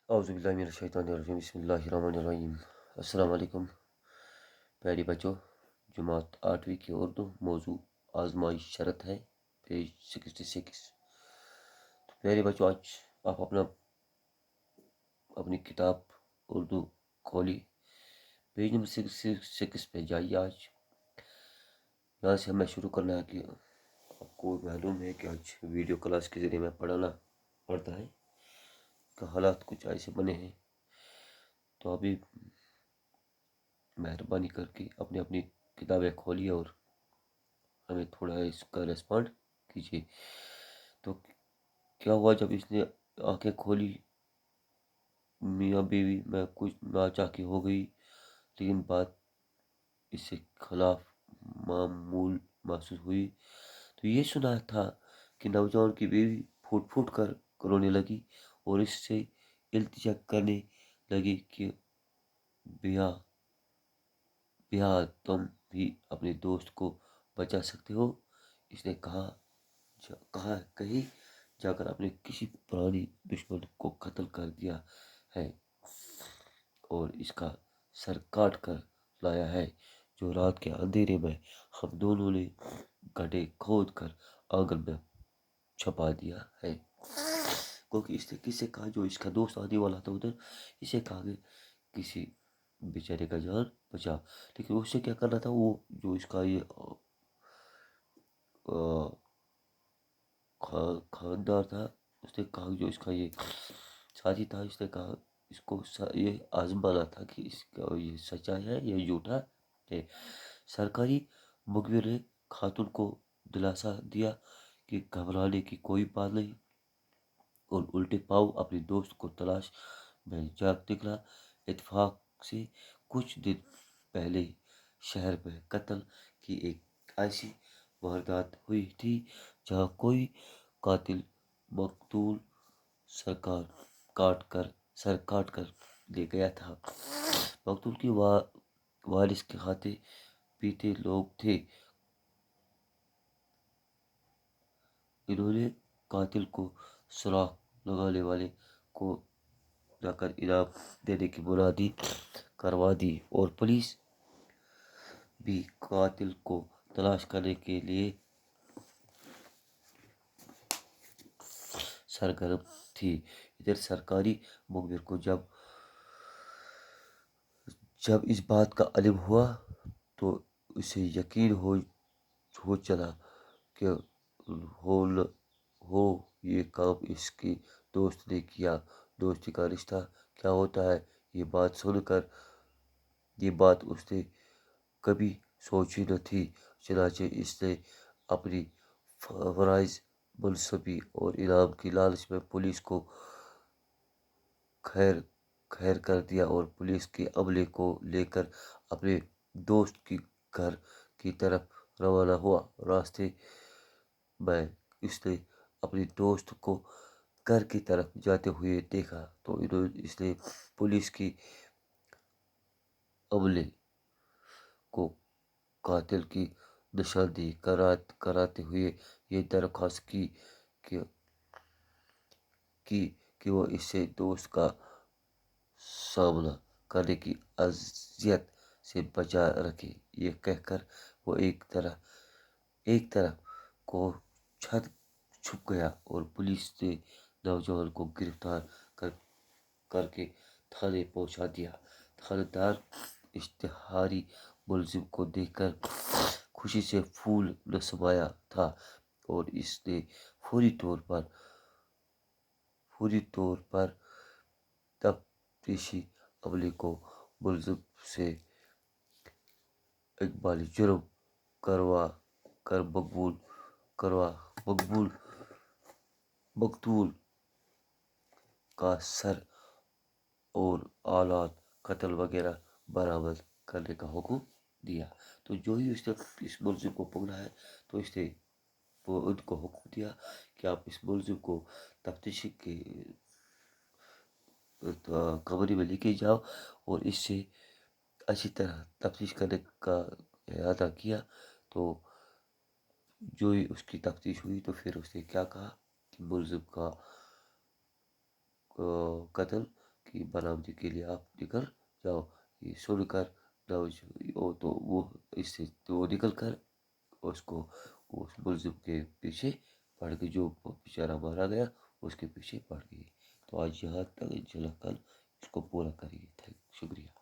اعوذ باللہ من الشیطان الرجیم بسم اللہ الرحمن الرحیم۔ السلام علیکم پیاری بچوں، جماعت 8ویں کی اردو، موضوع آزمائش شرط ہے، پیج 66۔ تو پیاری بچوں، آج آپ اپنی کتاب اردو کھولی، پیج نمبر 66 پہ جائیے۔ آج یہاں سے ہمیں شروع کرنا ہے کہ آپ کو معلوم ہے کہ آج ویڈیو کلاس کے ذریعے میں پڑھانا پڑتا ہے، کہ حالات کچھ ایسے بنے ہیں، تو ابھی مہربانی کر کے اپنی کتابیں کھولیے اور ہمیں تھوڑا اس کا ریسپونڈ کیجیے۔ تو کیا ہوا جب اس نے آنکھیں کھولی، میاں بیوی میں کچھ ناچا کی ہو گئی، لیکن بات اس سے خلاف معمول محسوس ہوئی۔ تو یہ سنا تھا کہ نوجوان کی بیوی پھوٹ پھوٹ کر رونے لگی اور اس سے التجا کرنے لگی کہ بیا تم بھی اپنے دوست کو بچا سکتے ہو۔ اس نے کہیں جا کر اپنے کسی پرانی دشمن کو قتل کر دیا ہے اور اس کا سر کاٹ کر لایا ہے، جو رات کے اندھیرے میں ہم دونوں نے گڈھے کھود کر آنگن میں چھپا دیا ہے۔ کیونکہ اس نے کس سے کہا، جو اس کا دوست آنے والا تھا ادھر، اسے کہا کہ کسی بیچارے کا جان بچا، لیکن اس سے کیا کرنا تھا، وہ جو اس کا یہ خاندار تھا، اس نے کہا جو اس کا یہ ساتھی تھا، اس نے کہا اس کو یہ آزمانا تھا کہ اس کا یہ سچائی ہے یا جھوٹا ہے۔ سرکاری مخبر نے خاتون کو دلاسا دیا کہ گھبرانے کی کوئی بات نہیں، اور الٹے پاؤں اپنے دوست کو تلاش میں جاگ نکلا۔ اتفاق سے کچھ دن پہلے شہر میں قتل کی ایک ایسی واردات ہوئی تھی جہاں کوئی قاتل مقتول سر کاٹ کر لے گیا تھا۔ مقتول کی وارث کے ہاتھے پیتے لوگ تھے۔ انہوں نے قاتل کو سراغ لگانے والے کو جا کر انعام دینے کی منادی کروا دی، اور پولیس بھی قاتل کو تلاش کرنے کے لیے سرگرم تھی۔ ادھر سرکاری مخبر کو جب اس بات کا علم ہوا تو اسے یقین ہو چلا کہ ہو یہ کام اس کے دوست نے کیا۔ دوستی کا رشتہ کیا ہوتا ہے، یہ بات اس نے کبھی سوچی نہ تھی۔ چنانچہ اس نے اپنی فرائض منصبی اور انعام کی لالچ میں پولیس کو خیر کر دیا اور پولیس کے عملے کو لے کر اپنے دوست کے گھر کی طرف روانہ ہوا۔ راستے میں اس نے اپنے دوست کو گھر کی طرف جاتے ہوئے دیکھا تو اس نے پولیس کی عملے کو قاتل کی نشاندہی کراتے ہوئے یہ درخواست کی کہ وہ اس سے دوست کا سامنا کرنے کی اذیت سے بچا رکھے۔ یہ کہہ کر وہ ایک طرف کو چھپ گیا اور پولیس نے نوجوان کو گرفتار کر کے تھانے پہنچا دیا۔ تھانے دار اشتہاری ملزم کو دیکھ کر خوشی سے پھول نہ سمایا تھا اور اس نے فوری طور پر تفتیشی عملے کو ملزم سے اقبال جرم کروا کر مقتول کا سر اور آلات قتل وغیرہ برآمد کرنے کا حکم دیا۔ تو جو ہی اس نے اس ملزم کو پکڑا ہے تو اس نے ان کو حکم دیا کہ آپ اس ملزم کو تفتیشی کے کمرے میں لے کے جاؤ اور اس سے اچھی طرح تفتیش کرنے کا اعادہ کیا۔ تو جو ہی اس کی تفتیش ہوئی تو پھر اس نے کیا کہا کہ ملزم کا قتل کی برآمدی کے لیے آپ نکل جاؤ۔ یہ سن کر وہ اس سے وہ نکل کر اس کو اس ملزم کے پیچھے پڑ گئی، جو بیچارہ مارا گیا اس کے پیچھے پڑ گئی۔ تو آج یہاں تک، انشاءاللہ کل اس کو پورا کریں گے۔ شکریہ۔